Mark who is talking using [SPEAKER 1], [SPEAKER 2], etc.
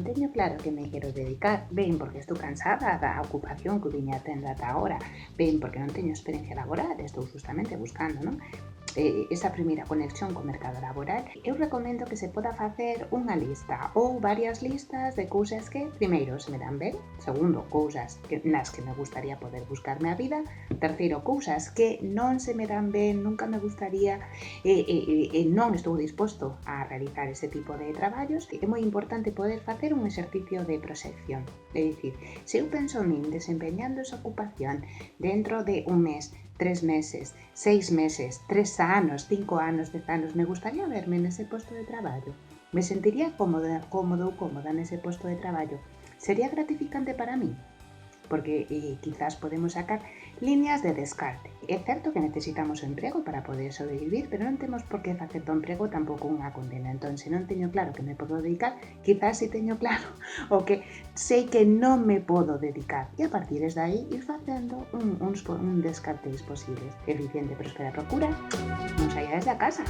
[SPEAKER 1] non teño claro que me quero dedicar, ben porque estou cansada da ocupación que viña tendo ata agora, ben porque non teño experiencia laboral, estou justamente buscando, non? Esa primeira conexión co mercado laboral, eu recomendo que se poda facer unha lista ou varias listas de cousas que, primeiro, se me dan ben, segundo, cousas nas que me gustaría poder buscarme a vida, terceiro, cousas que non se me dan ben, nunca me gustaría non estou disposto a realizar ese tipo de traballos. É moi importante poder facer un exercicio de proxección, é dicir, se eu penso en min desempeñando esa ocupación dentro de un mes, 3 meses, 6 meses, 3 anos, 5 anos, 10 anos, me gustaría verme nese posto de traballo? Me sentiría cómodo ou cómoda nese posto de traballo? Sería gratificante para min? Porque quizás podemos sacar líneas de descarte. É certo que necesitamos o emprego para poder sobrevivir, pero non temos por que facer do emprego tampouco unha condena. Entón, se non teño claro que me podo dedicar, quizás si teño claro o que sei que non me podo dedicar. E a partir de aí ir facendo un descartes posibles. Eficiente, próspera, procura, non saíades da casa.